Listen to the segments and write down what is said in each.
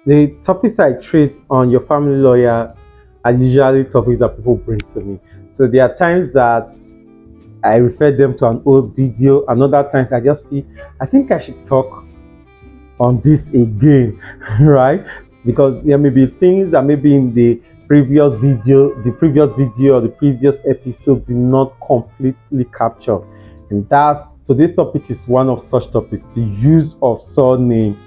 The topics I treat on your family lawyer are usually topics that people bring to me. So there are times that I refer them to an old video, and other times I just feel I think I should talk on this again, right? Because there may be things that maybe in the previous video or the previous episode did not completely capture. And that's today's topic is one of such topics: the use of surname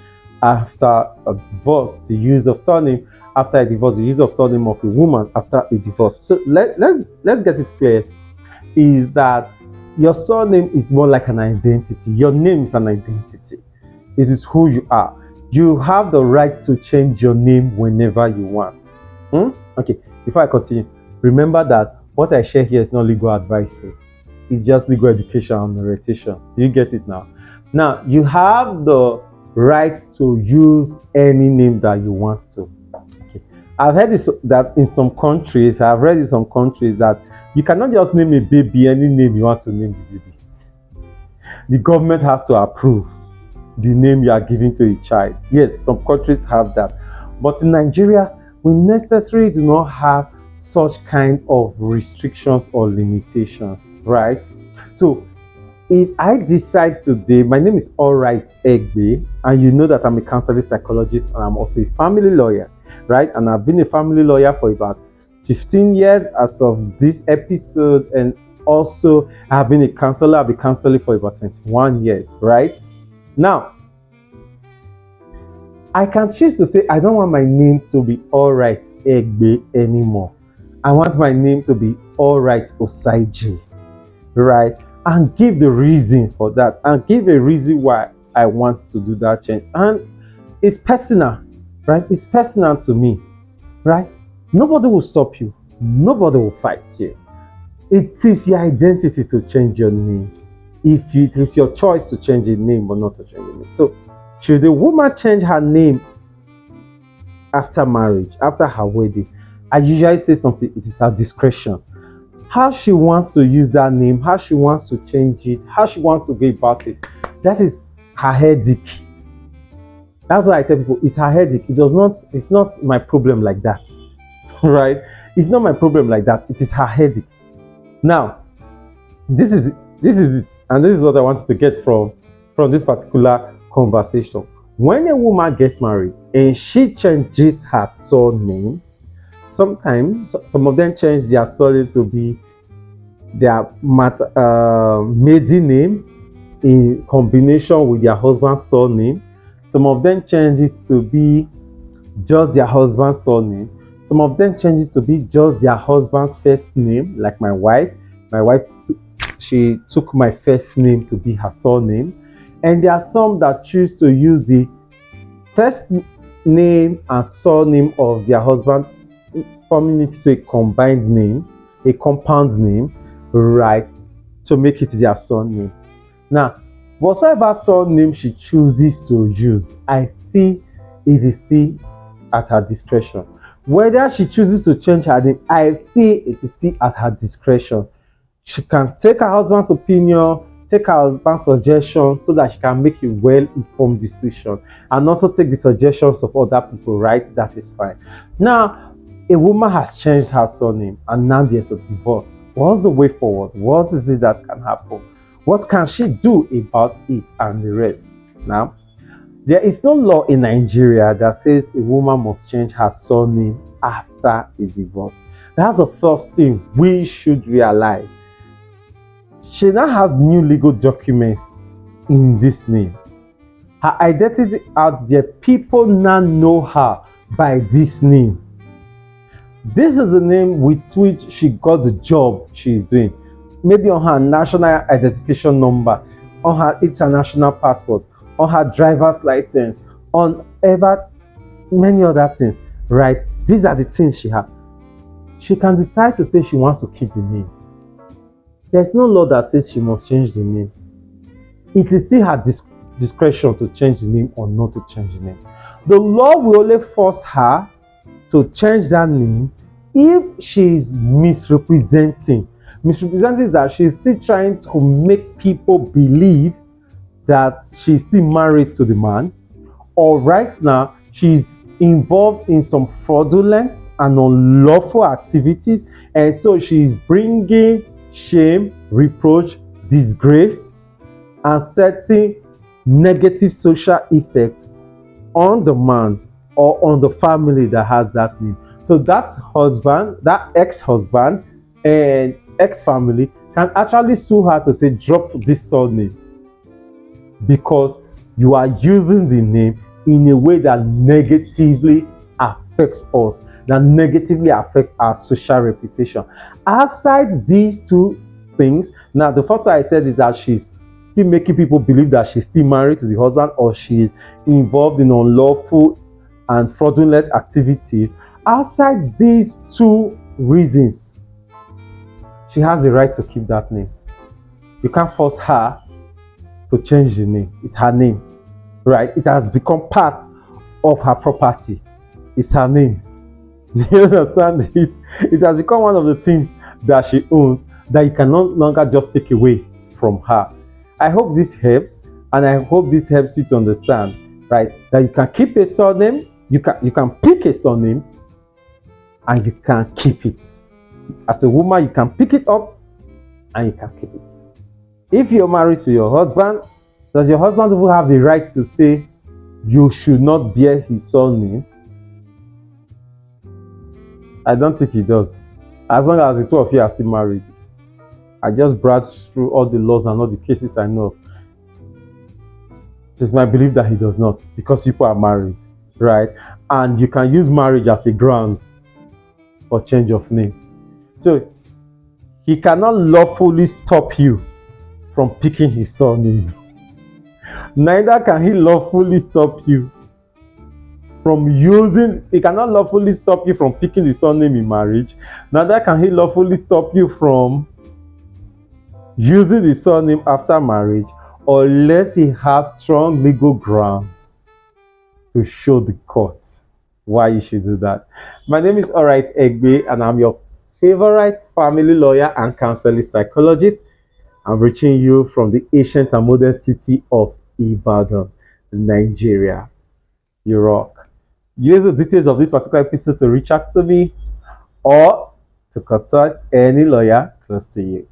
after a divorce, the use of surname after a divorce, the use of surname of a woman after a divorce. So let's get it clear, is that your surname is more like an identity. Your name is an identity. It is who you are. You have the right to change your name whenever you want. Okay, before I continue, remember that what I share here is not legal advice. It's just legal education and orientation. Do you get it now? Now, you have the right to use any name that you want to. Okay. I've heard this, that in some countries, I've read in some countries that you cannot just name a baby any name you want to name the baby. The government has to approve the name you are giving to a child. Yes, some countries have that. But in Nigeria, we necessarily do not have such kind of restrictions or limitations, right? So if I decide today, my name is Alright Eigbe, and you know that I'm a counseling psychologist and I'm also a family lawyer, right? And I've been a family lawyer for about 15 years as of this episode, and also I've been a counselor. I've been counseling for about 21 years, right? Now, I can choose to say I don't want my name to be Alright Eigbe anymore. I want my name to be Alright Osaije, right? And give the reason for that, and give a reason why I want to do that change. And it's personal, right? It's personal to me, right? Nobody will stop you. Nobody will fight you. It is your identity to change your name. If it is your choice to change your name or not to change your name. So, should the woman change her name after marriage, after her wedding? I usually say something, it is her discretion. How she wants to use that name, how she wants to change it, how she wants to go about it, that is her headache. That's why I tell people it's her headache. It's not my problem like that. Right? It's not my problem like that. It is her headache. Now, this is it, and this is what I wanted to get from this particular conversation. When a woman gets married and she changes her surname, sometimes some of them change their surname to be their maiden name in combination with their husband's surname. Some of them change it to be just their husband's surname. Some of them change it to be just their husband's first name, like my wife. My wife, she took my first name to be her surname. And there are some that choose to use the first name and surname of their husband, forming it to a combined name, a compound name, right, to make it their surname. Now, whatsoever surname she chooses to use, I feel it is still at her discretion. Whether she chooses to change her name, I feel it is still at her discretion. She can take her husband's opinion, take her husband's suggestion, so that she can make a well-informed decision, and also take the suggestions of other people, right? That is fine. Now, a woman has changed her surname and now there's a divorce. What's the way forward? What is it that can happen? What can she do about it and the rest? Now, there is no law in Nigeria that says a woman must change her surname after a divorce. That's the first thing we should realize. She now has new legal documents in this name. Her identity out there, people now know her by this name. This is the name with which she got the job she is doing. Maybe on her national identification number, on her international passport, on her driver's license, on ever many other things, right? These are the things she has. She can decide to say she wants to keep the name. There's no law that says she must change the name. It is still her discretion to change the name or not to change the name. The law will only force her to change that name if she is misrepresenting. Misrepresenting is that she is still trying to make people believe that she is still married to the man, or right now she's involved in some fraudulent and unlawful activities, and so she's bringing shame, reproach, disgrace, and setting negative social effects on the man or on the family that has that name. So that husband, that ex-husband and ex-family can actually sue her to say, drop this surname, because you are using the name in a way that negatively affects us, that negatively affects our social reputation. Aside these two things, now the first one I said is that she's still making people believe that she's still married to the husband, or she's involved in unlawful and fraudulent activities. Outside these two reasons, she has the right to keep that name. You can't force her to change the name. It's her name, right? It has become part of her property. It's her name. Do you understand it? It has become one of the things that she owns that you can no longer just take away from her. I hope this helps, and I hope this helps you to understand, right, that you can keep a surname, you can pick a surname, and you can keep it. As a woman, you can pick it up and you can keep it. If you're married to your husband, does your husband even have the right to say you should not bear his surname? I don't think he does. As long as the two of you are still married. I just browsed through all the laws and all the cases I know of. It's my belief that he does not, because people are married, right? And you can use marriage as a ground for change of name. So he cannot lawfully stop you from picking his surname. Neither can he lawfully stop you from using, he cannot lawfully stop you from picking the surname in marriage. Neither can he lawfully stop you from using the surname after marriage, unless he has strong legal grounds to show the court why you should do that. My name is Alright Eigbe, and I'm your favorite family lawyer and counseling psychologist. I'm reaching you from the ancient and modern city of Ibadan, Nigeria. You rock. Use the details of this particular episode to reach out to me or to contact any lawyer close to you.